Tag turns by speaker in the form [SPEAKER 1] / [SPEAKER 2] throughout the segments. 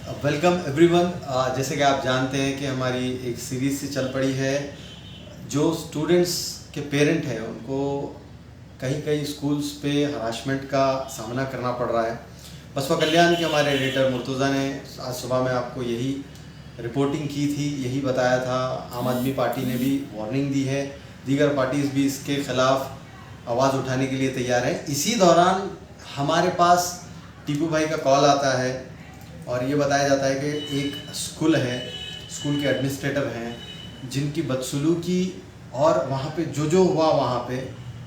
[SPEAKER 1] Welcome everyone. जैसे कि आप जानते हैं कि हमारी एक सीरीज़ से चल पड़ी है। जो स्टूडेंट्स के पेरेंट हैं उनको कहीं कहीं स्कूल्स पे हरासमेंट का सामना करना पड़ रहा है। बसवा कल्याण के हमारे एडिटर मुर्तज़ा ने आज सुबह में आपको यही रिपोर्टिंग की थी, यही बताया था। आम आदमी पार्टी ने भी वार्निंग दी है, दीगर पार्टीज़ भी इसके ख़िलाफ़ आवाज़ उठाने के लिए तैयार हैं। इसी दौरान हमारे पास टीपू भाई का कॉल आता है और ये बताया जाता है कि एक स्कूल है, स्कूल के एडमिनिस्ट्रेटर हैं जिनकी बदसलूकी और वहाँ पे जो हुआ वहाँ पे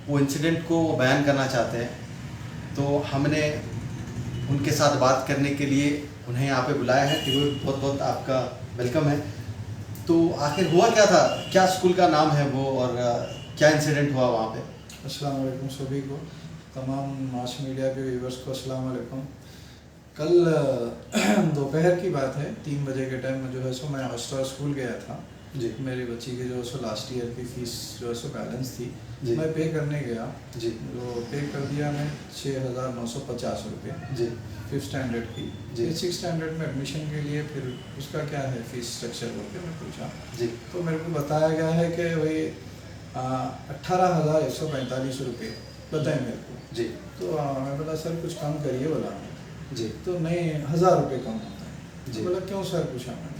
[SPEAKER 1] वो इंसिडेंट को वो बयान करना चाहते हैं। तो हमने उनके साथ बात करने के लिए उन्हें यहाँ पे बुलाया है। टीपू, बहुत बहुत आपका वेलकम है। तो आखिर हुआ क्या था, क्या स्कूल का नाम है वो और क्या इंसिडेंट हुआ वहाँ पे?
[SPEAKER 2] अस्सलाम वालेकुम सभी को, तमाम मास मीडिया के व्यूवर्स को अस्सलाम वालेकुम। कल दोपहर की बात है, 3 बजे के टाइम में जो है सो मैं हॉस्टल स्कूल गया था
[SPEAKER 1] जी।
[SPEAKER 2] मेरी बच्ची की जो है सो लास्ट ईयर की फ़ीस जो है सो बैलेंस थी,
[SPEAKER 1] मैं
[SPEAKER 2] पे करने गया
[SPEAKER 1] जी।
[SPEAKER 2] जो पे कर दिया मैं 6,950 रुपये
[SPEAKER 1] जी।
[SPEAKER 2] 5th स्टैंडर्ड की जी। 6th स्टैंडर्ड में एडमिशन के लिए फिर उसका क्या है फ़ीस स्ट्रक्चर बोल के मैं पूछा
[SPEAKER 1] जी।
[SPEAKER 2] तो मेरे को बताया गया है कि वही 18,145 रुपये बताएं मेरे को
[SPEAKER 1] जी।
[SPEAKER 2] तो मैं बोला सर कुछ कम करिए बोला
[SPEAKER 1] जी।
[SPEAKER 2] तो नहीं 1,000 रुपये कम होता है
[SPEAKER 1] जी।
[SPEAKER 2] तो बोला क्यों सर पूछा मैंने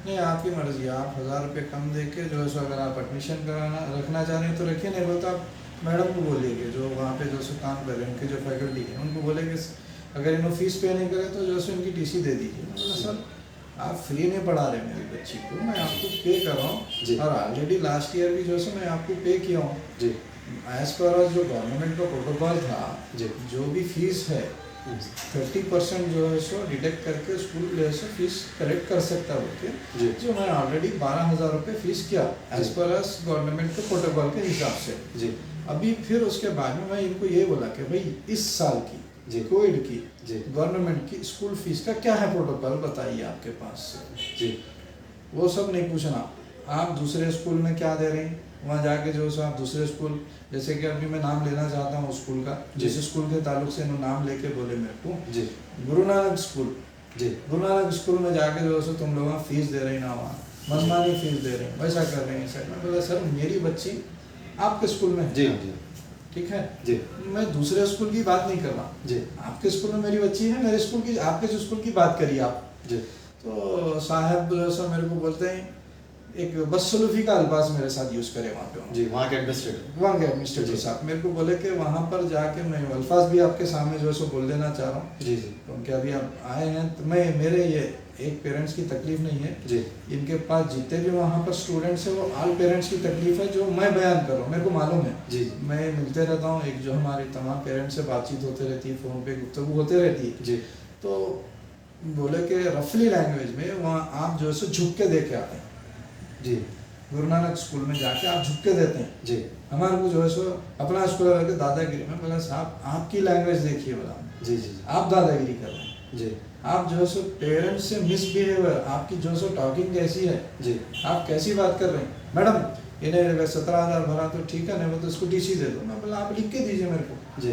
[SPEAKER 2] नहीं आपकी मर्ज़ी, आप 1,000 रुपये कम दे के जो है सो अगर आप एडमिशन कराना रखना चाह रहे हैं तो रखिए, नहीं बोलता आप मैडम को बोलिए जो वहाँ पे जो सो काम कर रहे हैं उनके जो फैकल्टी हैं उनको बोलेंगे अगर इन्होंने फ़ीस पे नहीं करे तो जो है सो इनकी टीसी दे दीजिए। मैं बोला सर आप फ्री नहीं पढ़ा रहे मेरी बच्ची को, मैं आपको पे कर रहा हूँ और ऑलरेडी लास्ट ईयर भी जो है मैं आपको पे किया हूँ
[SPEAKER 1] जी।
[SPEAKER 2] एज़ पर जो गवर्नमेंट का प्रोटोकॉल था
[SPEAKER 1] जी।
[SPEAKER 2] जो भी फीस है 30% जो है सो डिडक्ट करके स्कूल जो है सो फीस करेक्ट कर सकता है बोलते जो मैं ऑलरेडी 12,000 रुपये फीस किया एज पर एज गवर्नमेंट के प्रोटोकॉल के हिसाब से
[SPEAKER 1] जी।
[SPEAKER 2] अभी फिर उसके बाद में मैं इनको ये बोला कि भाई इस साल की
[SPEAKER 1] जी।
[SPEAKER 2] कोविड की
[SPEAKER 1] जी।
[SPEAKER 2] गवर्नमेंट की स्कूल फीस का क्या है प्रोटोकॉल बताइए आपके पास से
[SPEAKER 1] जी।
[SPEAKER 2] वो सब नहीं पूछना, आप दूसरे स्कूल में क्या दे रहे हैं वहाँ जाके जो है आप दूसरे स्कूल जैसे कि अभी मैं नाम लेना चाहता हूँ स्कूल का, जिस स्कूल के ताल्लुक से इन्होंने नाम लेके बोले मेरे को
[SPEAKER 1] जी।
[SPEAKER 2] गुरु नानक स्कूल
[SPEAKER 1] जी।
[SPEAKER 2] गुरु नानक स्कूल में जाके जो है तुम लोग फीस दे रहे हैं ना, वहाँ मनमानी फीस दे रहे हैं, वैसा कर रहे हैं सर। मैं बोला सर मेरी बच्ची आपके स्कूल में
[SPEAKER 1] जी। जी।
[SPEAKER 2] ठीक है
[SPEAKER 1] जी।
[SPEAKER 2] मैं दूसरे स्कूल की बात नहीं कर रहा
[SPEAKER 1] जी।
[SPEAKER 2] आपके स्कूल में मेरी बच्ची है, मेरे स्कूल की आपके स्कूल की बात करिए आप
[SPEAKER 1] जी।
[SPEAKER 2] तो साहब सर मेरे को बोलते हैं एक बदसलूकी का अल्फाज मेरे साथ यूज़ करे वहाँ पे
[SPEAKER 1] जी। वहाँ के एडमिनिस्ट्रेटर
[SPEAKER 2] साहब मेरे को बोले कि वहाँ पर जाके मैं अल्फाज भी आपके सामने जो है सो बोल देना चाह रहा हूँ
[SPEAKER 1] जी। जी।
[SPEAKER 2] क्योंकि अभी आप आए हैं तो मैं मेरे ये एक पेरेंट्स की तकलीफ नहीं है
[SPEAKER 1] जी।
[SPEAKER 2] इनके पास जितने भी वहाँ पर स्टूडेंट्स हैं वो ऑल पेरेंट्स की तकलीफ है जो मैं बयान कर रहा हूँ, मेरे को मालूम है
[SPEAKER 1] जी।
[SPEAKER 2] मैं मिलते रहता हूँ, एक जो हमारी तमाम पेरेंट्स से बातचीत होते रहती है, फ़ोन पे गुफ्तगू होते रहती है
[SPEAKER 1] जी।
[SPEAKER 2] तो बोले कि रफली लैंग्वेज में वहाँ आप जो है सो झुक के दे के आते हैं
[SPEAKER 1] जी।
[SPEAKER 2] गुरु नानक स्कूल में जाके आप झुक के देते हैं
[SPEAKER 1] जी।
[SPEAKER 2] हमारे को जो है सो अपना स्कूल करके दादागिरी में बोला साहब आपकी लैंग्वेज देखिए बोला
[SPEAKER 1] जी। जी।
[SPEAKER 2] आप दादागिरी कर रहे हैं
[SPEAKER 1] जी।
[SPEAKER 2] आप जो है सो पेरेंट्स से मिसबिहेवियर आपकी जो है सो टॉकिंग कैसी है
[SPEAKER 1] जी।
[SPEAKER 2] आप कैसी बात कर रहे हैं मैडम इन्हें अगर 17,000 भरा तो ठीक है, नहीं वो तो इसको टीसी दे दो। मैं बोला आप लिख के दीजिए मेरे को
[SPEAKER 1] जी।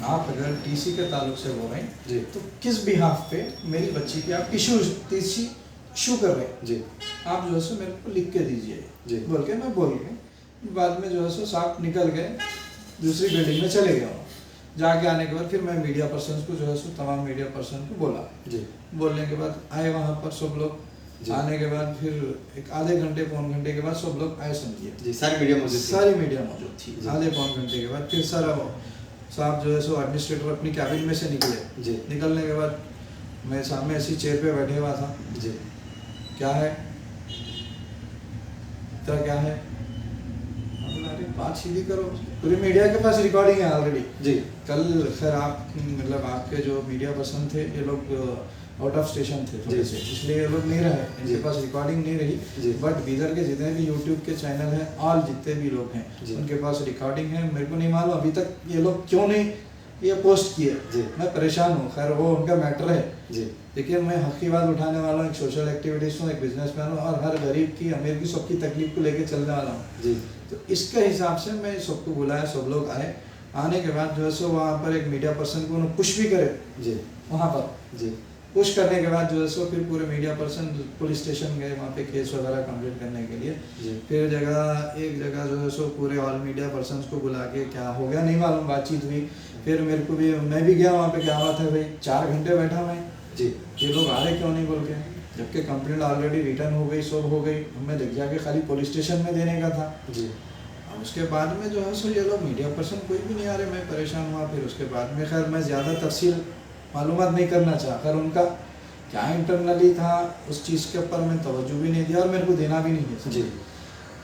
[SPEAKER 2] आप अगर टीसी के ताल्लुक से बोल रहे हैं
[SPEAKER 1] जी।
[SPEAKER 2] तो किस बिहाफ पे मेरी बच्ची की आप टीसी इशू कर रहे हैं
[SPEAKER 1] जी।
[SPEAKER 2] आप जो है सो मेरे को लिख के दीजिए
[SPEAKER 1] जी।
[SPEAKER 2] बोल के मैं बोल गया। बाद में जो है सो साहब निकल गए दूसरी बिल्डिंग में चले गया जाके आने के बाद फिर मैं मीडिया पर्सन को जो है सो तमाम मीडिया पर्सन को बोला
[SPEAKER 1] जी।
[SPEAKER 2] बोलने के बाद आए वहाँ पर सब लोग आने के बाद फिर एक आधे घंटे पौन घंटे के बाद सब लोग आए समझिए
[SPEAKER 1] जी। सारी मीडिया मौजूद
[SPEAKER 2] थी आधे पौन घंटे के बाद फिर सारा साहब जो है सो एडमिनिस्ट्रेटर अपनी कैबिन में से निकले
[SPEAKER 1] जी।
[SPEAKER 2] निकलने के बाद मैं सामने ऐसी चेयर पे बैठे हुआ था
[SPEAKER 1] जी।
[SPEAKER 2] क्या है तेरा क्या है बात सीधी करो, पूरी मीडिया के पास रिकॉर्डिंग है ऑलरेडी
[SPEAKER 1] जी।
[SPEAKER 2] कल खैर आप मतलब आपके जो मीडिया पर्सन थे ये लोग आउट ऑफ स्टेशन थे थोड़े से, इसलिए ये लोग नहीं रहे, इनके पास रिकॉर्डिंग नहीं रही। बट बीदर के जितने भी यूट्यूब के चैनल हैं ऑल जितने भी लोग हैं उनके पास रिकॉर्डिंग है। मेरे को नहीं मालूम अभी तक ये लोग क्यों नहीं ये पोस्ट किए, मैं परेशान हूँ। खैर वो उनका मैटर है
[SPEAKER 1] जी।
[SPEAKER 2] देखिए मैं हक की बात उठाने वाला हूँ, एक सोशल एक्टिविटीज़ हूँ, एक बिजनेसमैन हूँ और हर गरीब की अमीर की सबकी तकलीफ को लेके चलने वाला हूँ
[SPEAKER 1] जी।
[SPEAKER 2] तो इसके हिसाब से मैं सबको बुलाया, सब लोग आए। आने के बाद जो है सो वहाँ पर एक मीडिया पर्सन को उन्होंने पुश भी करे
[SPEAKER 1] जी।
[SPEAKER 2] वहाँ पर
[SPEAKER 1] जी।
[SPEAKER 2] पुश करने के बाद जो है सो फिर पूरे मीडिया पर्सन पुलिस स्टेशन गए, वहाँ पे केस वगैरह कंप्लीट करने के लिए। फिर एक जगह जो है सो पूरे ऑल मीडिया पर्सन को बुला के क्या हो गया नहीं मालूम, बातचीत हुई। फिर मेरे को भी, मैं भी गया वहाँ पे, क्या बात है भाई 4 घंटे बैठा मैं जी, ये लोग आ रहे क्यों नहीं बोल के, जबकि कंप्लेंट ऑलरेडी रिटर्न हो गई, सब हो गई, हमें देख जाके खाली पुलिस स्टेशन में देने का था जी। अब उसके बाद में जो है सो ये लोग मीडिया पर्सन कोई भी नहीं आ रहे, मैं परेशान हुआ। फिर उसके बाद में खैर मैं ज़्यादा तफसील मालूमात नहीं करना चाहा, खैर उनका क्या इंटरनली था उस चीज़ के ऊपर मैं तवज्जो भी नहीं दिया और मेरे को देना भी नहीं है जी।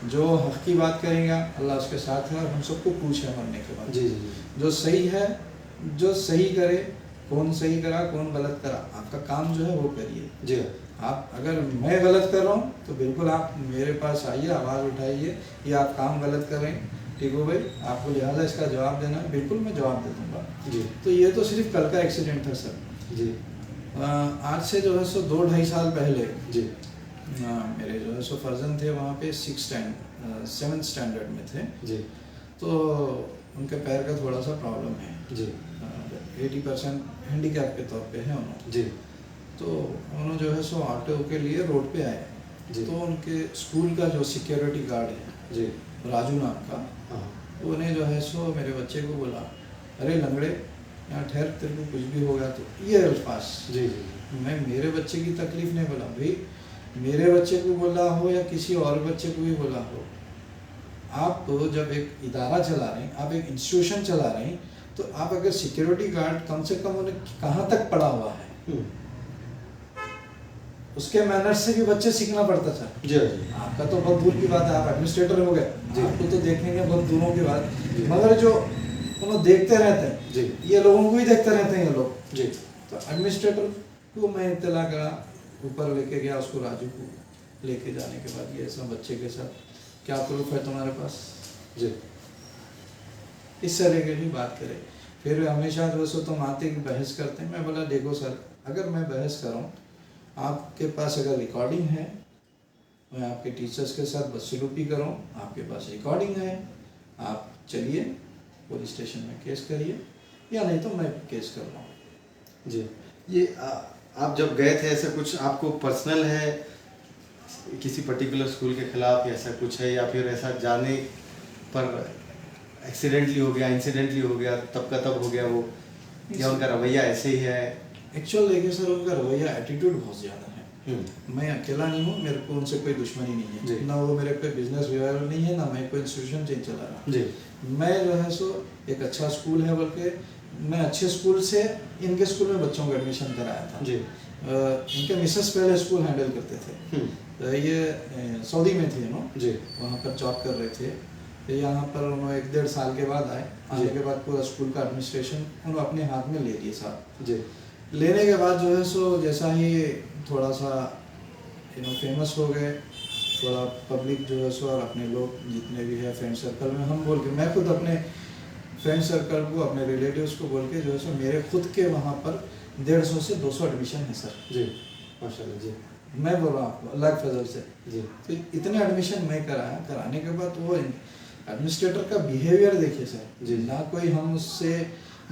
[SPEAKER 2] जो हक़ की बात करेगा अल्लाह उसके साथ है, और हम सबको पूछ है मरने के बाद जी जी। जो सही है, जो सही करे, कौन सही करा कौन गलत करा, आपका काम जो है वो करिए जी। आप अगर मैं गलत कर रहा हूँ तो बिल्कुल आप मेरे पास आइए, आवाज़ उठाइए, ये आप काम गलत कर रहे हैं, ठीक हो भाई, आपको लिहाजा इसका जवाब देना है, बिल्कुल मैं जवाब दे दूँगा जी। तो ये तो सिर्फ कल का एक्सीडेंट था सर जी। आज से जो है सो 2-2.5 साल पहले जी मेरे जो है सो फर्जन थे वहाँ पे 7th स्टैंडर्ड में थे जी। तो उनके पैर का थोड़ा सा प्रॉब्लम है जी, 80% हैंडीकैप के तौर पे है उन्होंने जी। तो उन्होंने जो है सो ऑटो के लिए रोड पे आए जी। तो उनके स्कूल का जो सिक्योरिटी गार्ड है जी, राजू नाम का, तो उन्हें जो है सो मेरे बच्चे को बोला, अरे लंगड़े यहाँ ठहर, तेरे को कुछ भी हो गया तो, ये अल्फाज जी जी। मैं मेरे बच्चे की तकलीफ नहीं बोला भाई, मेरे बच्चे को बोला हो या किसी और बच्चे को भी बोला हो, आप तो जब एक इदारा चला रहे हैं, आप एक इंस्टीट्यूशन चला रहे हैं, तो आप अगर सिक्योरिटी गार्ड कम से कम उन्हें कहाँ तक पढ़ा हुआ है, उसके मैनर्स से भी बच्चे सीखना पड़ता था जी जी। आपका तो बहुत दूर की बात है, आप एडमिनिस्ट्रेटर हो गए, आपको तो देखेंगे बहुत दूरों की बात, मगर जो उन्हें देखते रहते हैं जी, ये लोगों को ही देखते रहते हैं ये लोग जी। तो एडमिनिस्ट्रेटर को मैं इत्तला करा, ऊपर लेके गया उसको, राजू को लेके जाने के बाद ये ऐसा बच्चे के साथ क्या प्रूफ है तुम्हारे पास जी, इस तरीके की बात करें। फिर हमेशा जो सो तुम आते कि बहस करते हैं, मैं बोला देखो सर, अगर मैं बहस करूं, आपके पास अगर रिकॉर्डिंग है, मैं आपके टीचर्स के साथ बदसलूकी करूं, आपके पास रिकॉर्डिंग है, आप चलिए पुलिस स्टेशन में केस करिए, या नहीं तो मैं केस कर रहा हूँ जी।
[SPEAKER 1] ये आप जब गए थे, ऐसा कुछ आपको पर्सनल है किसी पर्टिकुलर स्कूल के खिलाफ, ऐसा कुछ है, या फिर ऐसा जाने पर एक्सीडेंटली हो गया, इंसिडेंटली हो गया, तब का तब हो गया वो, या उनका रवैया ऐसे ही है?
[SPEAKER 2] एक्चुअल देखिए सर, उनका रवैया एटीट्यूड बहुत ज़्यादा है। मैं अकेला नहीं हूँ, मेरे को उनसे कोई दुश्मनी नहीं है, ना वो मेरे पे बिजनेस रिवाइवल नहीं है, ना मैं कोई इंस्टीट्यूशन चेंज चला रहा जी। मैं जो है सो एक अच्छा स्कूल है, बल्कि मैं अच्छे स्कूल से इनके स्कूल में बच्चों को एडमिशन कराया था जी। इनके मिसेस पहले स्कूल हैंडल करते थे, तो ये सऊदी में थे ना जी, वहाँ पर जॉब कर रहे थे। यहाँ पर उन्होंने 1-1.5 साल के बाद आने के बाद पूरा स्कूल का एडमिनिस्ट्रेशन उन्होंने अपने हाथ में ले लिए साहब जी। लेने के बाद जो है सो जैसा ही थोड़ा सा फेमस हो गए, थोड़ा पब्लिक जो है सो और अपने लोग जितने भी है फ्रेंड सर्कल में, हम बोल के, मैं खुद अपने फ्रेंड सर्कल को, अपने रिलेटिव्स को बोल के जो है सो मेरे खुद के वहाँ पर 150 से 200 एडमिशन है सर जी, माशाल्लाह जी। मैं बोल रहा हूँ आपको अल्लाह के फजल से जी। तो इतने एडमिशन मैं कराया, कराने के बाद वो एडमिनिस्ट्रेटर का बिहेवियर देखिए सर जी, ना कोई हम उससे,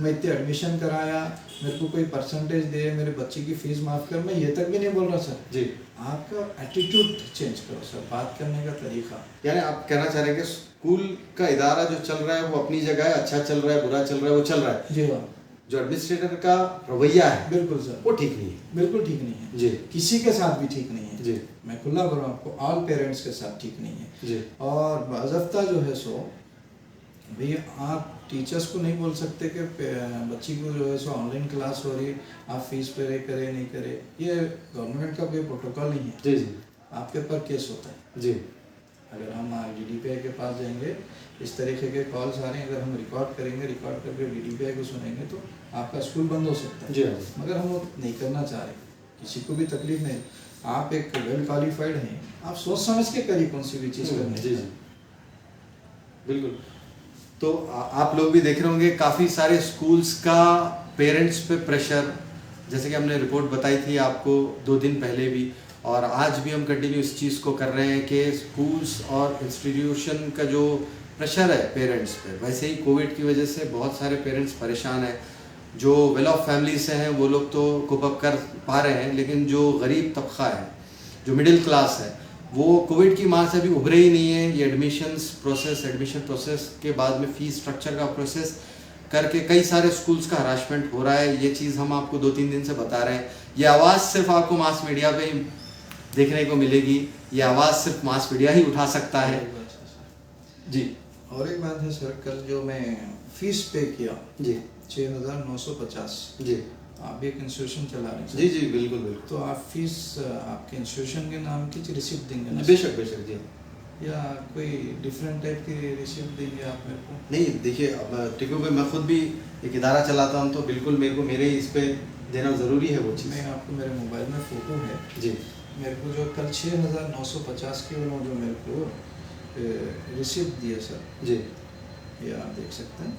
[SPEAKER 2] मैं इतने एडमिशन कराया, मेरे को कोई परसेंटेज दे, मेरे बच्चे की फीस माफ़ कर, मैं ये तक भी नहीं बोल रहा सर जी। आपका एटीट्यूड चेंज करो सर, बात करने का तरीका।
[SPEAKER 1] यानी आप कहना चाह रहे हैं कि स्कूल का इदारा जो चल रहा है वो अपनी जगह है, अच्छा चल रहा है, बुरा चल रहा है, वो चल रहा है जी। हाँ, जो एडमिनिस्ट्रेटर का रवैया है बिल्कुल सर, वो ठीक नहीं है, बिल्कुल ठीक नहीं है जी। किसी के साथ भी ठीक नहीं है जी, मैं खुला बोल रहा हूँ आपको, ऑल पेरेंट्स के साथ ठीक नहीं है जी। और बाज़ाब्ता जो है सो भैया, आप टीचर्स को नहीं बोल सकते कि बच्ची को जो है सो ऑनलाइन क्लास हो रही है, आप फीस पे करे नहीं करे, ये गवर्नमेंट का कोई प्रोटोकॉल नहीं है जी जी। आपके ऊपर केस होता है जी। अगर हम DDPI के पास जाएंगे, इस तरीके के कॉल्स आ रहे हैं, अगर हम रिकॉर्ड करेंगे, रिकॉर्ड करके DDPI को सुनेंगे तो आपका स्कूल बंद हो सकता है जी। मगर हम वो नहीं करना चाह रहे, किसी को भी तकलीफ नहीं, आप एक वेल क्वालिफाइड हैं, आप सोच समझ के करिए कौन सी भी चीज़ करनी जी जी, बिल्कुल। तो आप लोग भी देख रहे होंगे काफ़ी सारे स्कूल्स का पेरेंट्स पे प्रेशर, जैसे कि हमने रिपोर्ट बताई थी आपको 2 दिन पहले भी, और आज भी हम कंटिन्यू इस चीज़ को कर रहे हैं कि स्कूल्स और इंस्टीट्यूशन का जो प्रेशर है पेरेंट्स पे, वैसे ही कोविड की वजह से बहुत सारे पेरेंट्स परेशान हैं। जो वेल ऑफ फैमिली से हैं वो लोग तो कोप अप कर पा रहे हैं, लेकिन जो गरीब तबका है, जो मिडिल क्लास है, वो कोविड की मार से अभी उभरे ही नहीं है। ये एडमिशन प्रोसेस के बाद में फ़ीस स्ट्रक्चर का प्रोसेस करके कई सारे स्कूल्स का हरासमेंट हो रहा है। ये चीज़ हम आपको 2-3 दिन से बता रहे हैं। ये आवाज़ सिर्फ आपको मास मीडिया पे ही देखने को मिलेगी। ये आवाज़ सिर्फ मास मीडिया ही उठा सकता है। जी।
[SPEAKER 2] और एक बात है सर, कल जो मैं फीस पे किया
[SPEAKER 1] जी
[SPEAKER 2] 6,950,
[SPEAKER 1] जी,
[SPEAKER 2] आप भी एक इंस्टीट्यूशन चला रहे हैं सर?
[SPEAKER 1] जी जी, बिल्कुल बिल्कुल।
[SPEAKER 2] तो आप फीस आपके इंस्टीट्यूशन के नाम की रिसिप्ट देंगे ना?
[SPEAKER 1] बेशक बेशक जी।
[SPEAKER 2] या कोई डिफरेंट टाइप की रिसिप्ट देंगे आप मेरे को?
[SPEAKER 1] नहीं देखिए, अब टिकू पे मैं खुद भी एक इदारा चलाता हूँ, तो बिल्कुल मेरे को मेरे इस पे देना ज़रूरी है वो चीज़।
[SPEAKER 2] मैं आपको, मेरे मोबाइल में फ़ोटो है
[SPEAKER 1] जी।
[SPEAKER 2] मेरे को जो कल 6,950 की वो जो मेरे को रिसिप्ट दिया सर,
[SPEAKER 1] जी
[SPEAKER 2] ये आप देख सकते हैं।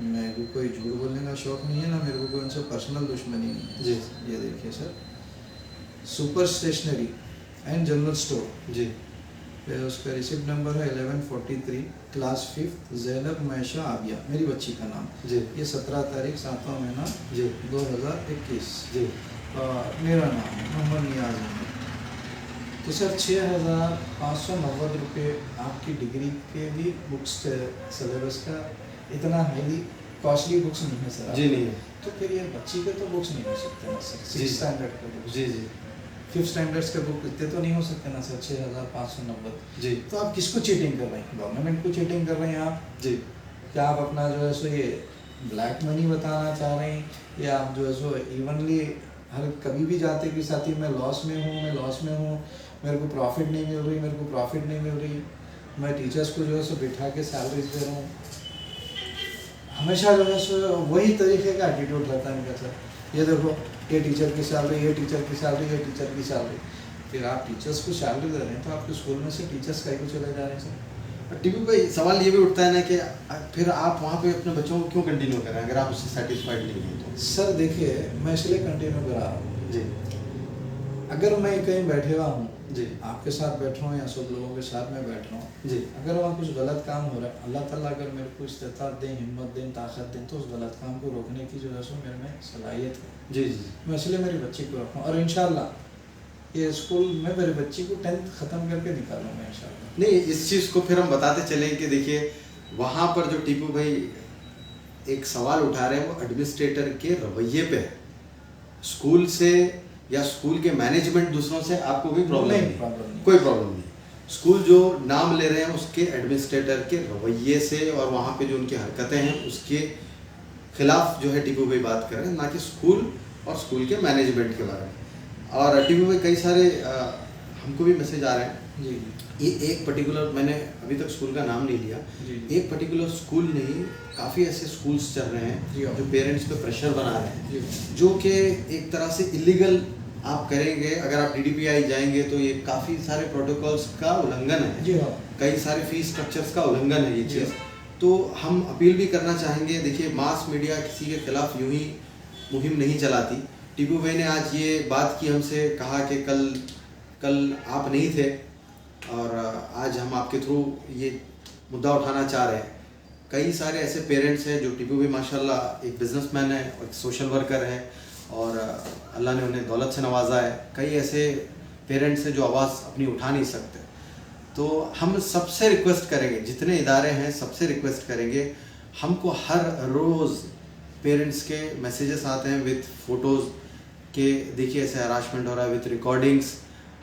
[SPEAKER 2] मेरे को कोई झूठ बोलने का शौक नहीं है ना, मेरे को कोई उनसे पर्सनल दुश्मनी नहीं है
[SPEAKER 1] जी।
[SPEAKER 2] ये देखिए sir, super stationery and general store
[SPEAKER 1] G
[SPEAKER 2] Pay उसका रिसिप्ट नंबर है 1143, क्लास 5th ज़ैनब मैशा आबिया, मेरी बच्ची का नाम।
[SPEAKER 1] जी
[SPEAKER 2] ये 17 तारीख 7वां महीना
[SPEAKER 1] जी
[SPEAKER 2] 2021,
[SPEAKER 1] जी
[SPEAKER 2] मेरा नाम है मोहम्मद नियाज अहमद। तो सर 6,590 रुपये आपकी डिग्री के भी बुक्स सिलेबस का, इतना हाईली कॉस्टली बुक्स नहीं है सर।
[SPEAKER 1] जी नहीं है।
[SPEAKER 2] तो फिर ये बच्ची के तो बुक्स नहीं हो सकते ना सर, 6th स्टैंडर्ड के बुक्स।
[SPEAKER 1] जी जी
[SPEAKER 2] 5th स्टैंडर्ड्स के बुक इतने तो नहीं हो सकते ना सर, 6,590।
[SPEAKER 1] जी।
[SPEAKER 2] तो आप किसको चीटिंग कर रहे हैं? गवर्नमेंट को चीटिंग कर रहे हैं आप?
[SPEAKER 1] जी।
[SPEAKER 2] क्या आप अपना जो है सो ये ब्लैक मनी बताना चाह रहे हैं, या आप जो है सो इवनली हर कभी भी जाते कि साथी मैं लॉस में हूँ, मेरे को प्रॉफिट नहीं मिल रही, मैं टीचर्स को जो है सो बिठा के सैलरीज दे रहा हूँ। हमेशा जो है सो वही तरीके का एटीट्यूड रहता है इनका सर। ये देखो, ये टीचर की सैलरी, फिर आप टीचर्स को सैलरी दे रहे हैं तो आपके स्कूल में से टीचर्स कहीं को चले जा रहे हैं सर।
[SPEAKER 1] टीपी भाई, सवाल ये भी उठता है ना कि फिर आप वहाँ पे अपने बच्चों को क्यों कंटिन्यू करें अगर आप उससे सेटिस्फाइड नहीं हैं तो?
[SPEAKER 2] सर देखिए, मैं इसलिए कंटिन्यू कर रहा हूँ
[SPEAKER 1] जी।
[SPEAKER 2] अगर मैं कहीं बैठे हुआ हूँ,
[SPEAKER 1] जी
[SPEAKER 2] आपके साथ बैठ रहा हूँ या सब लोगों के साथ में बैठ रहा हूँ,
[SPEAKER 1] जी
[SPEAKER 2] अगर वहाँ कुछ गलत काम हो रहा है, अल्लाह ताला अगर मेरे को इस्तिताअत दें, हिम्मत दें, ताकत दें, तो उस गलत काम को रोकने की जो है सो मेरे में सलाहियत है।
[SPEAKER 1] जी जी।
[SPEAKER 2] मैं इसलिए मेरी बच्ची को रखूँ और इंशाल्लाह ये स्कूल में मेरी बच्ची को 10th ख़त्म करके निकालूंगा इंशाल्लाह।
[SPEAKER 1] नहीं, इस चीज़ को फिर हम बताते चलें कि देखिए वहाँ पर जो टीपू भाई एक सवाल उठा रहे हैं वो एडमिनिस्ट्रेटर के रवैये पे है। स्कूल से या स्कूल के मैनेजमेंट दूसरों से आपको कोई प्रॉब्लम नहीं, कोई प्रॉब्लम नहीं। स्कूल जो नाम ले रहे हैं उसके एडमिनिस्ट्रेटर के रवैये से और वहाँ पे जो उनकी हरकतें हैं उसके खिलाफ जो है टीपू भाई बात कर रहे हैं, ना कि स्कूल और स्कूल के मैनेजमेंट के बारे में। और टीपू भाई कई सारे हमको भी मैसेज आ रहे हैं।
[SPEAKER 2] जी
[SPEAKER 1] ये एक पर्टिकुलर, मैंने अभी तक स्कूल का नाम नहीं लिया, एक पर्टिकुलर स्कूल नहीं, काफ़ी ऐसे स्कूल्स चल रहे हैं जो पेरेंट्स पे प्रेशर बना रहे हैं, जो कि एक तरह से इलीगल आप करेंगे। अगर आप DDPI जाएंगे तो ये काफ़ी सारे प्रोटोकॉल्स का उल्लंघन है
[SPEAKER 2] जी हाँ,
[SPEAKER 1] कई सारे फीस स्ट्रक्चर्स का उल्लंघन है ये चीज़। तो हम अपील भी करना चाहेंगे, देखिए मास मीडिया किसी के खिलाफ यूं ही मुहिम नहीं चलाती। टीपू भाई ने आज ये बात की, हमसे कहा कि कल आप नहीं थे और आज हम आपके थ्रू ये मुद्दा उठाना चाह रहे हैं। कई सारे ऐसे पेरेंट्स हैं जो टीपू भाई माशाल्लाह एक बिजनेसमैन है और एक सोशल वर्कर है और अल्लाह ने उन्हें दौलत से नवाजा है। कई ऐसे पेरेंट्स हैं जो आवाज़ अपनी उठा नहीं सकते। तो हम सबसे रिक्वेस्ट करेंगे, जितने इदारे हैं सबसे रिक्वेस्ट करेंगे, हमको हर रोज़ पेरेंट्स के मैसेजेस आते हैं विद फ़ोटोज़ के देखिए ऐसे हरासमेंट हो रहा है विद रिकॉर्डिंग्स।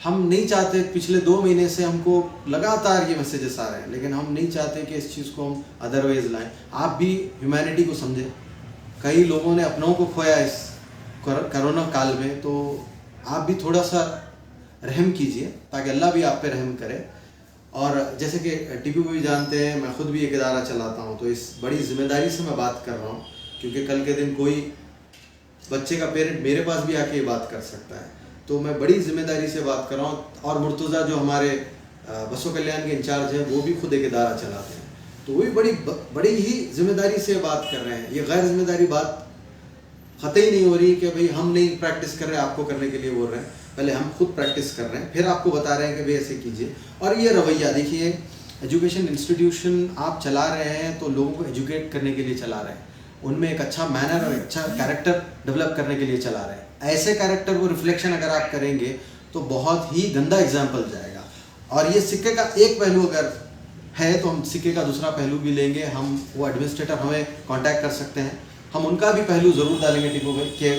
[SPEAKER 1] हम नहीं चाहते, पिछले 2 महीने से हमको लगातार ये मैसेजेस आ रहे हैं, लेकिन हम नहीं चाहते कि इस चीज़ को हम अदरवाइज लाएं। आप भी ह्यूमैनिटी को समझें, कई लोगों ने अपनों को खोया इस कोरोना काल में, तो आप भी थोड़ा सा रहम कीजिए ताकि अल्लाह भी आप पे रहम करे। और जैसे कि टीपू भी जानते हैं, मैं खुद भी एक इदारा चलाता हूँ, तो इस बड़ी जिम्मेदारी से मैं बात कर रहा हूँ, क्योंकि कल के दिन कोई बच्चे का पेरेंट मेरे पास भी आके ये बात कर सकता है। तो मैं बड़ी जिम्मेदारी से बात कर रहा हूँ। और मुर्तज़ा जो हमारे बसों कल्याण के इंचार्ज हैं, वो भी खुद एक इदारा चलाते हैं, तो वो भी बड़ी ही जिम्मेदारी से बात कर रहे हैं। ये गैर जिम्मेदारी बात ख़तई नहीं हो रही कि भाई हम नहीं प्रैक्टिस कर रहे, आपको करने के लिए बोल रहे हैं। पहले हम खुद प्रैक्टिस कर रहे हैं, फिर आपको बता रहे हैं कि भाई ऐसे कीजिए। और ये रवैया देखिए, एजुकेशन इंस्टीट्यूशन आप चला रहे हैं तो लोगों को एजुकेट करने के लिए चला रहे हैं। उनमें एक अच्छा मैनर और अच्छा कैरेक्टर डेवलप करने के लिए चला रहे हैं। ऐसे कैरेक्टर को रिफ्लेक्शन अगर आप करेंगे तो बहुत ही गंदा एग्जाम्पल जाएगा। और ये सिक्के का एक पहलू अगर है तो हम सिक्के का दूसरा पहलू भी लेंगे। हम वो एडमिनिस्ट्रेटर हमें कांटेक्ट कर सकते हैं, हम उनका भी पहलू ज़रूर डालेंगे टिप्पू भाई कि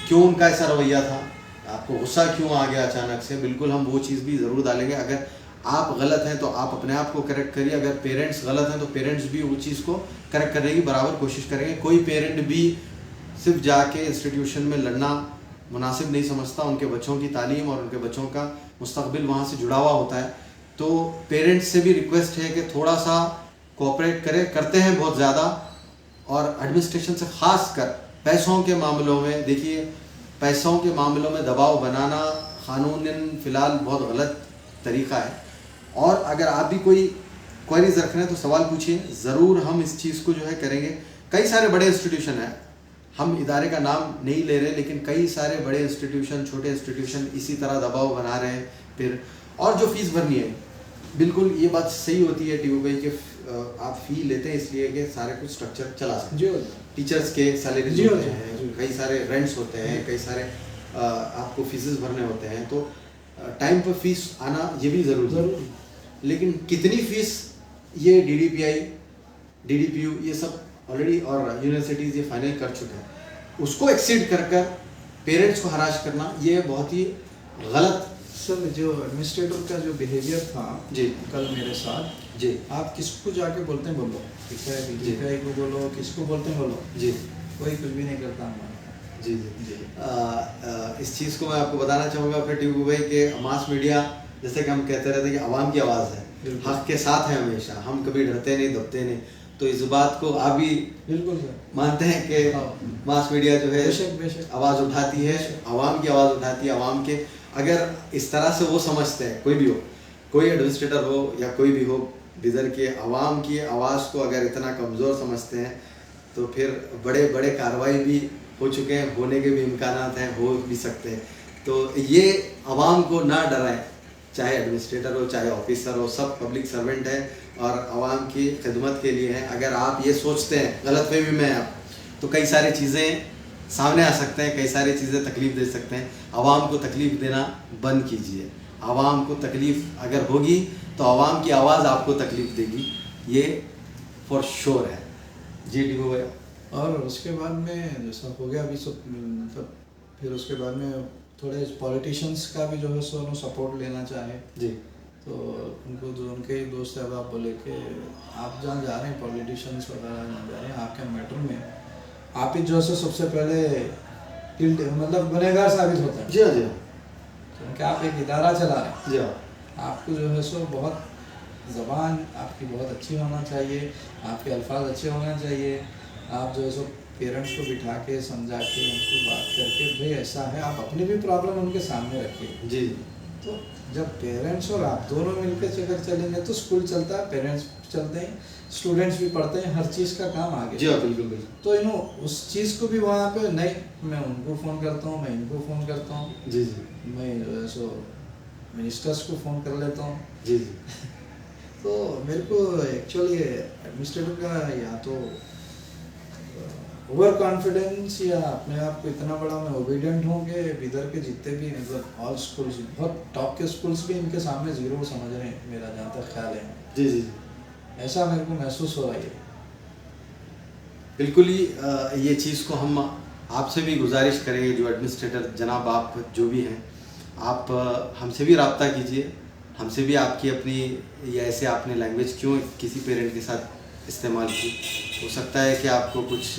[SPEAKER 1] क्यों उनका ऐसा रवैया था, आपको गुस्सा क्यों आ गया अचानक से। बिल्कुल हम वो चीज़ भी ज़रूर डालेंगे। अगर आप गलत हैं तो आप अपने आप को करेक्ट करिए, अगर पेरेंट्स गलत हैं तो पेरेंट्स भी वो चीज़ को करेक्ट करने की बराबर कोशिश करेंगे। कोई पेरेंट भी सिर्फ जाके इंस्टीट्यूशन में लड़ना मुनासिब नहीं समझता, उनके बच्चों की तालीम और उनके बच्चों का मुस्तकबिल वहाँ से जुड़ा हुआ होता है। तो पेरेंट्स से भी रिक्वेस्ट है कि थोड़ा सा कोऑपरेट करें, करते हैं बहुत ज़्यादा। और एडमिनिस्ट्रेशन से ख़ास कर पैसों के मामलों में, देखिए पैसों के मामलों में दबाव बनाना क़ानूनन फ़िलहाल बहुत गलत तरीक़ा है। और अगर आप भी कोई क्वेरीज रख रहे हैं तो सवाल पूछिए, ज़रूर हम इस चीज़ को जो है करेंगे। कई सारे बड़े इंस्टीट्यूशन हैं, हम इदारे का नाम नहीं ले रहे, लेकिन कई सारे बड़े इंस्टीट्यूशन, छोटे इंस्टीट्यूशन इसी तरह दबाव बना रहे हैं। फिर और जो फ़ीस भरनी है, बिल्कुल ये बात सही होती है टीयू भाई कि आप फ़ी लेते हैं इसलिए कि सारे कुछ स्ट्रक्चर चला सकें।
[SPEAKER 2] जी,
[SPEAKER 1] टीचर्स के सैलरीज होते हैं, कई सारे रेंट्स होते हैं, कई सारे आपको फीसेस भरने होते हैं, तो टाइम पर फीस आना ये भी ज़रूरी है। लेकिन कितनी फ़ीस ये DDPI, DDPU ये सब ऑलरेडी और यूनिवर्सिटीज़ ये फाइनल कर चुके हैं, उसको एक्सीड कर कर पेरेंट्स को हराश करना ये बहुत ही गलत।
[SPEAKER 2] सर जो एडमिनिस्ट्रेटर का जो बिहेवियर था
[SPEAKER 1] जी
[SPEAKER 2] कल मेरे साथ,
[SPEAKER 1] जी
[SPEAKER 2] आप किसको जाके बोलते हैं बोलो, DDPI को बोलो, किसको बोलते हैं बोलो,
[SPEAKER 1] जी
[SPEAKER 2] कोई कुछ भी नहीं करता हमारा।
[SPEAKER 1] जी जी इस चीज़ को मैं आपको बताना चाहूँगा फिर टीयू भाई कि मास मीडिया, जैसे कि हम कहते रहते हैं कि आवाम की आवाज़ है, हक़ के साथ है हमेशा, हम कभी डरते नहीं, दबते नहीं। तो इस बात को आप भी
[SPEAKER 2] बिल्कुल सर
[SPEAKER 1] मानते हैं कि मास मीडिया जो है
[SPEAKER 2] बेशक
[SPEAKER 1] आवाज़ उठाती है, आवाम की आवाज़ उठाती है। आवाम के अगर इस तरह से वो समझते हैं, कोई भी हो, कोई एडमिनिस्ट्रेटर हो या कोई भी हो, बिदर के आवाम की आवाज़ को अगर इतना कमज़ोर समझते हैं तो फिर बड़े बड़े कार्रवाई भी हो चुके हैं, होने के भी इम्कानात हैं, हो भी सकते हैं। तो ये आवाम को ना डराएं, चाहे एडमिनिस्ट्रेटर हो चाहे ऑफिसर हो, सब पब्लिक सर्वेंट है और आवाम की खिदमत के लिए हैं। अगर आप ये सोचते हैं गलतफहमी में आप, तो कई सारी चीज़ें सामने आ सकते हैं, कई सारी चीज़ें तकलीफ़ दे सकते हैं। आवाम को तकलीफ़ देना बंद कीजिए। आवाम को तकलीफ़ अगर होगी तो आवाम की आवाज़ आपको तकलीफ़ देगी, ये फॉर श्योर है। जी टीयू भाई।
[SPEAKER 2] और उसके बाद में जैसा हो गया अभी सब, मतलब फिर उसके बाद में थोड़े पॉलिटिशियंस का भी जो है सो सपोर्ट लेना चाहे
[SPEAKER 1] जी
[SPEAKER 2] तो उनको जो उनके ही दोस्त है, अब आप बोले कि आप जहाँ जा रहे हैं पॉलिटिशियंस वगैरह जहाँ जा रहे हैं आपके मैटर में, आप ही जो है सबसे पहले मतलब गुनहगार साबित होते हैं।
[SPEAKER 1] जी हाँ जी हाँ
[SPEAKER 2] क्योंकि आप एक इदारा चला रहे हैं,
[SPEAKER 1] जी हाँ
[SPEAKER 2] आपको जो है सो बहुत ज़बान आपकी बहुत अच्छी होना चाहिए, आपके अल्फाज अच्छे होना चाहिए। आप जो है सो पेरेंट्स को बिठा के समझा के उनको बात करके, भाई ऐसा है, आप अपनी भी प्रॉब्लम उनके सामने रखिए।
[SPEAKER 1] जी
[SPEAKER 2] तो जब पेरेंट्स और आप दोनों मिलकर अगर चलेंगे तो स्कूल चलता है, पेरेंट्स चलते हैं, स्टूडेंट्स भी पढ़ते हैं, हर चीज़ का काम आगे।
[SPEAKER 1] जी हाँ बिल्कुल बिल्कुल।
[SPEAKER 2] तो इन्हों उस चीज़ को भी वहाँ पे नहीं, मैं उनको फ़ोन करता हूँ, मैं इनको फ़ोन करता हूँ,
[SPEAKER 1] जी जी
[SPEAKER 2] मैं जो है सो मिनिस्टर्स को फ़ोन कर लेता हूँ।
[SPEAKER 1] जी जी
[SPEAKER 2] तो मेरे को एक्चुअली एडमिनिस्ट्रेटर का या तो ओवर कॉन्फिडेंस या अपने आप को इतना बड़ा मैं ओबीडियंट हूँ कि इधर के जितने भी मतलब ऑल स्कूल्स, बहुत टॉप के स्कूल्स भी इनके सामने ज़ीरो समझ रहे हैं, मेरा जहाँ तक ख्याल है।
[SPEAKER 1] जी जी
[SPEAKER 2] ऐसा मेरे को महसूस हो रहा है।
[SPEAKER 1] बिल्कुल ही ये चीज़ को हम आपसे भी गुजारिश करेंगे, जो एडमिनिस्ट्रेटर जनाब आप जो भी हैं, आप हमसे भी रब्ता कीजिए, हमसे भी आपकी अपनी या ऐसे आपने लैंग्वेज क्यों किसी पेरेंट के साथ इस्तेमाल की। हो सकता है कि आपको कुछ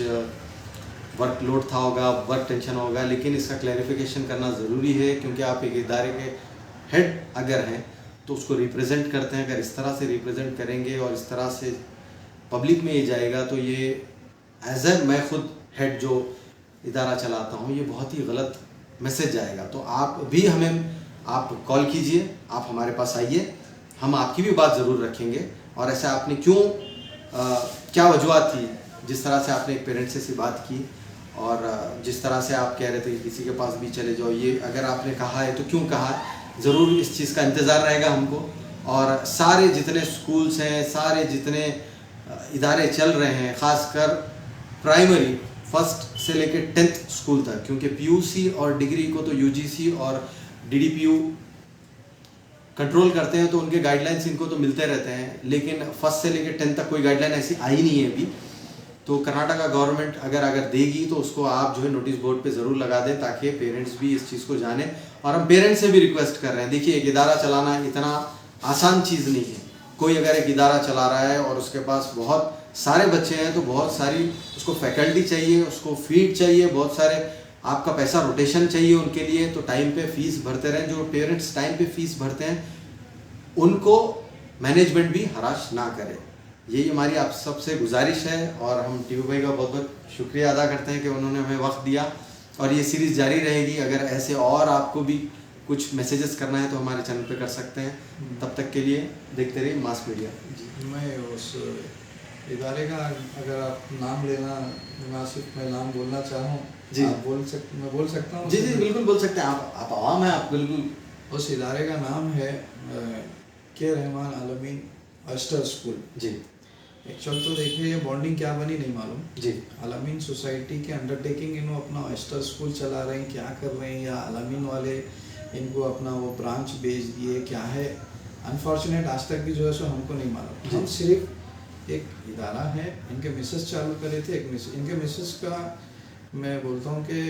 [SPEAKER 1] वर्क लोड था होगा, वर्क टेंशन होगा, लेकिन इसका क्लैरिफिकेशन करना ज़रूरी है क्योंकि आप एक इदारे के हेड अगर हैं तो उसको रिप्रेजेंट करते हैं। अगर इस तरह से रिप्रेजेंट करेंगे और इस तरह से पब्लिक में ये जाएगा तो ये एज ए मैं खुद हेड जो इदारा चलाता हूँ, ये बहुत ही गलत मैसेज जाएगा। तो आप भी हमें आप कॉल कीजिए, आप हमारे पास आइए, हम आपकी भी बात ज़रूर रखेंगे। और ऐसा आपने क्यों क्या वजूहत थी जिस तरह से आपने एक पेरेंट से बात की और जिस तरह से आप कह रहे थे कि किसी के पास भी चले जाओ, ये अगर आपने कहा है तो क्यों कहा, ज़रूर इस चीज़ का इंतज़ार रहेगा हमको। और सारे जितने स्कूल्स हैं, सारे जितने इदारे चल रहे हैं, ख़ासकर प्राइमरी फर्स्ट से लेकर 10th स्कूल तक, क्योंकि पीयूसी और डिग्री को तो यूजीसी और डीडीपीयू कंट्रोल करते हैं, तो उनके गाइडलाइंस इनको तो मिलते रहते हैं, लेकिन फर्स्ट से लेकर 10th तक कोई गाइडलाइन ऐसी आई नहीं है अभी। तो कर्नाटका गवर्नमेंट अगर देगी तो उसको आप जो है नोटिस बोर्ड पे ज़रूर लगा दें, ताकि पेरेंट्स भी इस चीज़ को जाने। और हम पेरेंट्स से भी रिक्वेस्ट कर रहे हैं, देखिए एक इदारा चलाना इतना आसान चीज़ नहीं है। कोई अगर एक इदारा चला रहा है और उसके पास बहुत सारे बच्चे हैं, तो बहुत सारी उसको फैकल्टी चाहिए, उसको फीड चाहिए, बहुत सारे आपका पैसा रोटेशन चाहिए उनके लिए। तो टाइम पे फीस भरते रहें। जो पेरेंट्स टाइम पे फीस भरते हैं उनको मैनेजमेंट भी हराश ना करे, यही हमारी आप सबसे गुजारिश है। और हम टीवी भाई का बहुत बहुत शुक्रिया अदा करते हैं कि उन्होंने हमें वक्त दिया, और ये सीरीज़ जारी रहेगी। अगर ऐसे और आपको भी कुछ मैसेजेस करना है तो हमारे चैनल पे कर सकते हैं। तब तक के लिए देखते रहिए मास मीडिया।
[SPEAKER 2] मैं उस इदारे का अगर आप नाम लेना मुनासिब, मैं नाम बोलना चाहूँ
[SPEAKER 1] जी,
[SPEAKER 2] आप मैं बोल सकता हूँ?
[SPEAKER 1] जी जी बिल्कुल बोल सकते हैं आप आवाम हैं, आप बिल्कुल।
[SPEAKER 2] उस इदारे का नाम है के रहमान आलमीन अस्टर स्कूल।
[SPEAKER 1] जी
[SPEAKER 2] एक्चुअल तो देखिए ये बॉन्डिंग क्या बनी नहीं मालूम
[SPEAKER 1] जी।
[SPEAKER 2] आलमीन सोसाइटी के अंडरटेकिंग इन्हों अपना अस्टर स्कूल चला रहे हैं, क्या कर रहे हैं, या आलमीन वाले इनको अपना वो ब्रांच भेज दिए, क्या है अनफॉर्चुनेट आज तक भी जो है सो हमको नहीं मालूम। हम सिर्फ एक इदारा है, इनके मिसेस चालू करे थे। इनके मिसेस का मैं बोलता हूँ कि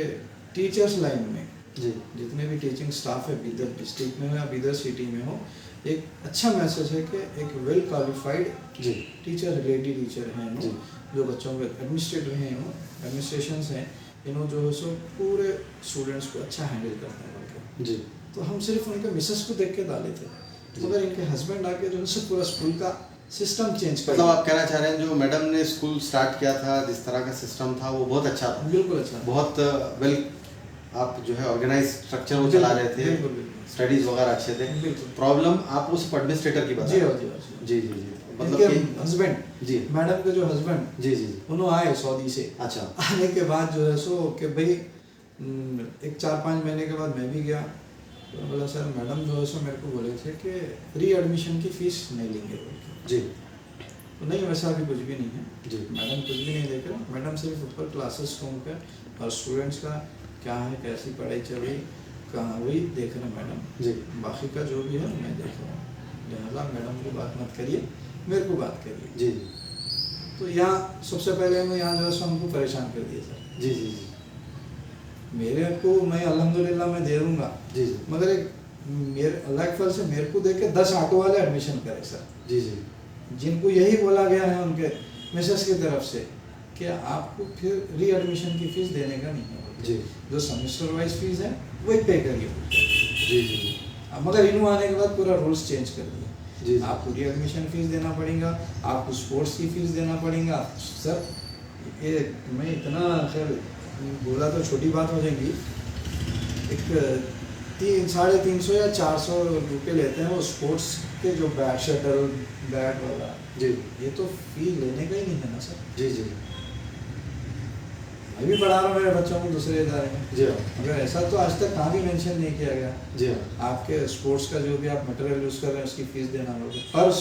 [SPEAKER 2] टीचर्स लाइन में
[SPEAKER 1] जी
[SPEAKER 2] जितने भी टीचिंग स्टाफ है बीदर डिस्ट्रिक्ट में हो या बीदर सिटी में हो, एक अच्छा मैसेज है कि एक वेल क्वालिफाइड
[SPEAKER 1] जी
[SPEAKER 2] टीचर, लेडी टीचर हैं
[SPEAKER 1] जी,
[SPEAKER 2] जो बच्चों के एडमिनिस्ट्रेटर हैं, एडमिनिस्ट्रेशन हैं, इन्हों जो है सो पूरे स्टूडेंट्स को अच्छा हैंडल करते हैं उनके।
[SPEAKER 1] जी।
[SPEAKER 2] तो हम सिर्फ उनके मिसेस को देख के डाले थे, मगर इनके हस्बैंड आके जो है सो पूरा स्कूल का सिस्टम चेंज कर
[SPEAKER 1] मतलब आप कहना चाह रहे हैं जो मैडम ने स्कूल स्टार्ट किया था, जिस तरह का सिस्टम था वो बहुत अच्छा था,
[SPEAKER 2] बिल्कुल अच्छा,
[SPEAKER 1] बहुत वेल आप जो है ऑर्गेनाइज स्ट्रक्चर वो चला रहे थे, स्टडीज वगैरह अच्छे थे। प्रॉब्लम आप उस एडमिनिस्ट्रेटर की बता रहे हैं? जी जी जी।
[SPEAKER 2] मतलब हस्बैंड
[SPEAKER 1] जी,
[SPEAKER 2] मैडम के जो हस्बैंड
[SPEAKER 1] जी जी,
[SPEAKER 2] उन्होंने आए सऊदी से।
[SPEAKER 1] अच्छा।
[SPEAKER 2] आने के बाद जो है सो कि भाई एक 4-5 महीने के बाद मैं भी गया, तो बोला सर मैडम जो है सो मेरे को बोले थे कि री एडमिशन की फ़ीस नहीं लेंगे
[SPEAKER 1] जी।
[SPEAKER 2] तो नहीं, वैसा भी कुछ भी नहीं है
[SPEAKER 1] जी।
[SPEAKER 2] मैडम कुछ भी नहीं देख रहे। मैडम सिर्फ ऊपर क्लासेस रूम पे और स्टूडेंट्स का क्या है, कैसी पढ़ाई चल रही, कहाँ हुई देख रहे मैडम
[SPEAKER 1] जी।
[SPEAKER 2] बाकी का जो भी है मैं देख रहा हूँ, लिहाजा मैडम को बात मत करिए, मेरे को बात करिए।
[SPEAKER 1] जी।
[SPEAKER 2] तो यहाँ सबसे पहले मैं यहाँ जो है सो हमको परेशान कर दिया सर।
[SPEAKER 1] जी जी जी।
[SPEAKER 2] मेरे को मैं अल्हम्दुलिल्लाह मैं दे दूँगा
[SPEAKER 1] जी जी।
[SPEAKER 2] मगर एक मेरे अल्लाह के फल से मेरे को देख के 10 ऑटो वाले एडमिशन करे सर,
[SPEAKER 1] जी जी,
[SPEAKER 2] जिनको यही बोला गया है उनके मिसेस की तरफ से कि आपको फिर री एडमिशन की फ़ीस देने का नहीं है
[SPEAKER 1] जी।
[SPEAKER 2] जो सेमेस्टर वाइज फीस है वही पे करिए।
[SPEAKER 1] जी जी।
[SPEAKER 2] मगर इन्हों आने के बाद पूरा रूल्स चेंज कर दिए।
[SPEAKER 1] जी।
[SPEAKER 2] आपको री एडमिशन फीस देना पड़ेगा, आपको स्पोर्ट्स की फीस देना पड़ेगा सर। ये मैं इतना खैर बोला तो छोटी बात हो जाएगी, एक 350 या 400 रुपये लेते हैं वो स्पोर्ट्स के जो बैट, शटल बैट वाला।
[SPEAKER 1] जी।
[SPEAKER 2] ये तो फी लेने का ही नहीं है ना सर।
[SPEAKER 1] जी जी।
[SPEAKER 2] मैं भी पढ़ा रहा हूँ मेरे बच्चों को दूसरे इदारे में।
[SPEAKER 1] जी हाँ।
[SPEAKER 2] मगर ऐसा तो आज तक कहाँ भी मेंशन नहीं किया गया।
[SPEAKER 1] जी हाँ।
[SPEAKER 2] आपके स्पोर्ट्स का जो भी आप मटेरियल यूज़ कर रहे हैं उसकी फ़ीस देना होगा पर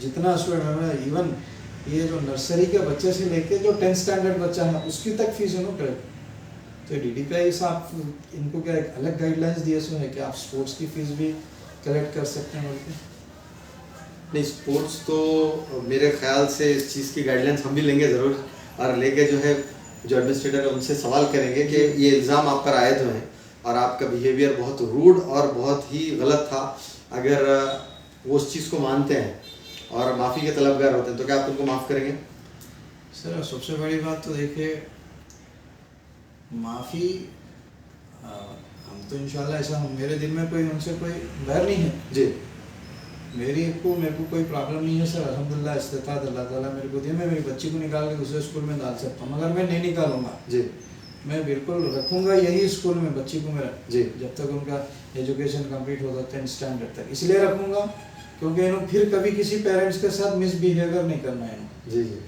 [SPEAKER 2] जितना स्टूडेंट है, इवन ये जो नर्सरी के बच्चे से लेके जो 10th स्टैंडर्ड बच्चा है उसकी तक फीस इन्हों करेक्ट। तो DDPI साहब इनको क्या एक अलग गाइडलाइंस दिए सो है कि आप स्पोर्ट्स की फ़ीस भी कलेक्ट कर सकते हैं बोल के?
[SPEAKER 1] नहीं, स्पोर्ट्स तो मेरे ख्याल से इस चीज़ की गाइडलाइंस हम भी लेंगे ज़रूर, और लेके जो है जो एडमिनिस्ट्रेटर है उनसे सवाल करेंगे कि ये इल्ज़ाम आप पर आए तो हैं और आपका बिहेवियर बहुत रूड और बहुत ही गलत था। अगर वो उस चीज़ को मानते हैं और माफ़ी के तलबगार होते हैं तो क्या आप उनको माफ़ करेंगे?
[SPEAKER 2] सर सबसे बड़ी बात तो देखिए माफ़ी हम तो इंशाल्लाह ऐसा मेरे दिल में कोई उनसे कोई डर नहीं है
[SPEAKER 1] जी।
[SPEAKER 2] मेरे को कोई प्रॉब्लम नहीं है सर। अल्हम्दुलिल्लाह इस्तिताअत अल्लाह ताला मेरे को दिया, मैं मेरी बच्ची को निकाल के दूसरे स्कूल में डाल सकता हूँ, मगर मैं नहीं निकालूंगा
[SPEAKER 1] जी।
[SPEAKER 2] मैं बिल्कुल रखूँगा यही स्कूल में बच्ची को मेरा
[SPEAKER 1] जी।
[SPEAKER 2] जब तक उनका एजुकेशन कंप्लीट होगा 10th स्टैंडर्ड तक। इसलिए रखूँगा क्योंकि इन्हों फिर कभी किसी पेरेंट्स के साथ मिसबिहेवियर नहीं करना है
[SPEAKER 1] जी जी।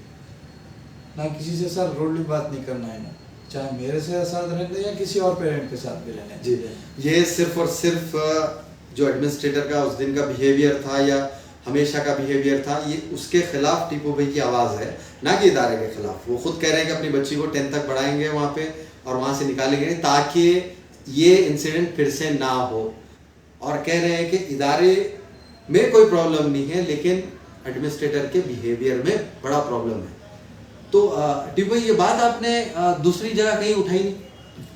[SPEAKER 2] ना किसी से सर रोडली बात नहीं करना है, चाहे मेरे से साथ रहने या किसी और पेरेंट के साथ भी रहने।
[SPEAKER 1] जी। ये सिर्फ और सिर्फ जो एडमिनिस्ट्रेटर का उस दिन का बिहेवियर था या हमेशा का बिहेवियर था, ये उसके खिलाफ टीपू भाई की आवाज़ है, ना कि इदारे के खिलाफ। वो खुद कह रहे हैं कि अपनी बच्ची को 10th तक पढ़ाएंगे वहाँ पे और वहाँ से निकालेंगे ताकि ये इंसिडेंट फिर से ना हो। और कह रहे हैं कि इदारे में कोई प्रॉब्लम नहीं है, लेकिन एडमिनिस्ट्रेटर के बिहेवियर में बड़ा प्रॉब्लम है। तो टीपू भाई, ये बात आपने दूसरी जगह कहीं उठाई नहीं?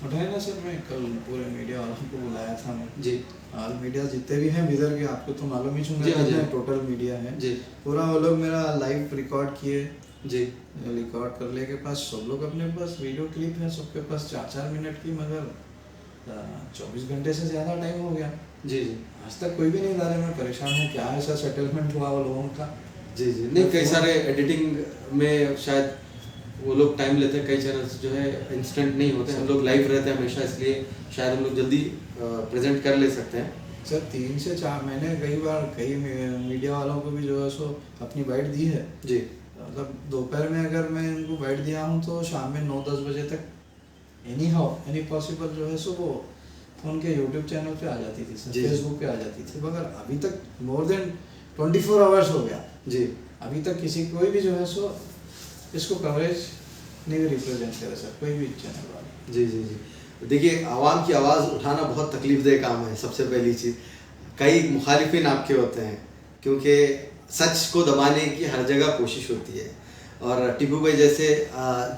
[SPEAKER 2] उठाए ना सर, मैं कल पूरे मीडिया वालों को बुलाया था मैं
[SPEAKER 1] जी।
[SPEAKER 2] ऑल मीडिया जितने भी हैं इधर के, आपको तो मालूम ही
[SPEAKER 1] जी,
[SPEAKER 2] होगा
[SPEAKER 1] जी।
[SPEAKER 2] जितने टोटल मीडिया है
[SPEAKER 1] जी
[SPEAKER 2] पूरा, वो लोग मेरा लाइव रिकॉर्ड किए।
[SPEAKER 1] जी
[SPEAKER 2] रिकॉर्ड कर ले के पास सब लोग अपने पास वीडियो क्लिप है सबके पास 4-4 मिनट की, मगर 24 घंटे से ज़्यादा टाइम हो गया।
[SPEAKER 1] जी जी
[SPEAKER 2] आज तक कोई भी नहीं इदारे में परेशान है, क्या ऐसा सेटलमेंट हुआ वो लोगों का।
[SPEAKER 1] जी जी नहीं, कई सारे एडिटिंग में शायद वो लोग टाइम लेते हैं, कई चैनल्स जो है इंस्टेंट नहीं होते, हम लोग लाइव रहते हैं हमेशा, इसलिए शायद हम लोग जल्दी प्रेजेंट कर ले सकते हैं।
[SPEAKER 2] सर 3 से 4 मैंने कई बार कई मीडिया वालों को भी जो है सो अपनी बाइट दी है
[SPEAKER 1] जी।
[SPEAKER 2] मतलब दोपहर में अगर मैं इनको बाइट दिया हूँ तो शाम में 9-10 बजे तक एनी पॉसिबल जो है सो वो उनके यूट्यूब चैनल पे आ जाती थी सर, फेसबुक पे आ जाती थी, मगर अभी तक मोर देन 24 आवर्स हो गया
[SPEAKER 1] जी,
[SPEAKER 2] अभी तक किसी कोई भी जो है सो इसको कवरेज नहीं रिप्रेजेंट करे सर, कोई भी चैनल वाला।
[SPEAKER 1] जी जी जी देखिए, आवाम की आवाज़ उठाना बहुत तकलीफदेह काम है। सबसे पहली चीज़, कई मुखालिफिन आपके होते हैं, क्योंकि सच को दबाने की हर जगह कोशिश होती है, और टीपू भाई जैसे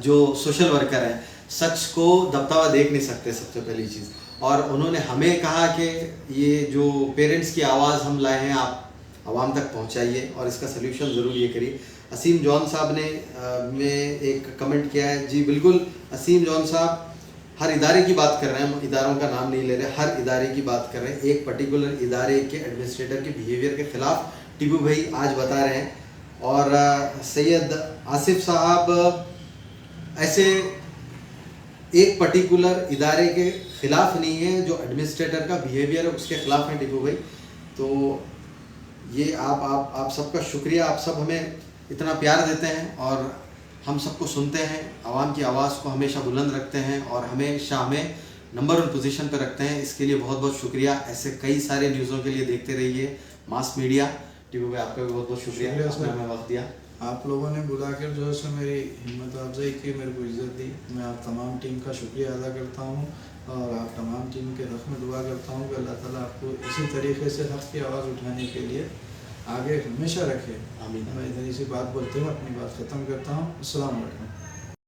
[SPEAKER 1] जो सोशल वर्कर हैं सच को दबता हुआ देख नहीं सकते, सबसे पहली चीज़। और उन्होंने हमें कहा कि ये जो पेरेंट्स की आवाज़ हम लाए हैं, आप आवाम तक पहुंचाइए और इसका सल्यूशन ज़रूर ये करिए। असीम जॉन साहब ने एक कमेंट किया है। जी बिल्कुल, असीम जॉन साहब हर इदारे की बात कर रहे हैं, हम इदारों का नाम नहीं ले रहे, हर इदारे की बात कर रहे हैं। एक पर्टिकुलर इदारे के एडमिनिस्ट्रेटर के बिहेवियर के खिलाफ टीपू भाई आज बता रहे हैं। और सैयद आसिफ साहब ऐसे एक पर्टिकुलर इदारे के खिलाफ नहीं है, जो एडमिनिस्ट्रेटर का बिहेवियर है उसके खिलाफ है टीपू भाई। तो ये आप सबका शुक्रिया, आप सब हमें इतना प्यार देते हैं और हम सबको सुनते हैं, आवाम की आवाज़ को हमेशा बुलंद रखते हैं और हमेशा हमें नंबर 1 पोजीशन पर रखते हैं। इसके लिए बहुत बहुत शुक्रिया। ऐसे कई सारे न्यूज़ों के लिए देखते रहिए मास मीडिया। टीपू भाई आपका भी बहुत बहुत शुक्रिया, आपने हमें वक्त दिया।
[SPEAKER 2] आप लोगों ने बुलाकर जो है सो मेरी हिम्मत अफजाई की, मेरे को इज़्ज़त दी, मैं आप तमाम टीम का शुक्रिया अदा करता हूँ और आप तमाम टीम के हक़ में दुआ करता हूँ कि अल्लाह ताला आपको इसी तरीके से हक़ की आवाज़ उठाने के लिए आगे हमेशा रखे।
[SPEAKER 1] आमीन।
[SPEAKER 2] मैं इतनी सी बात बोलते हुए अपनी बात ख़त्म करता हूँ। अस्सलाम वालेकुम।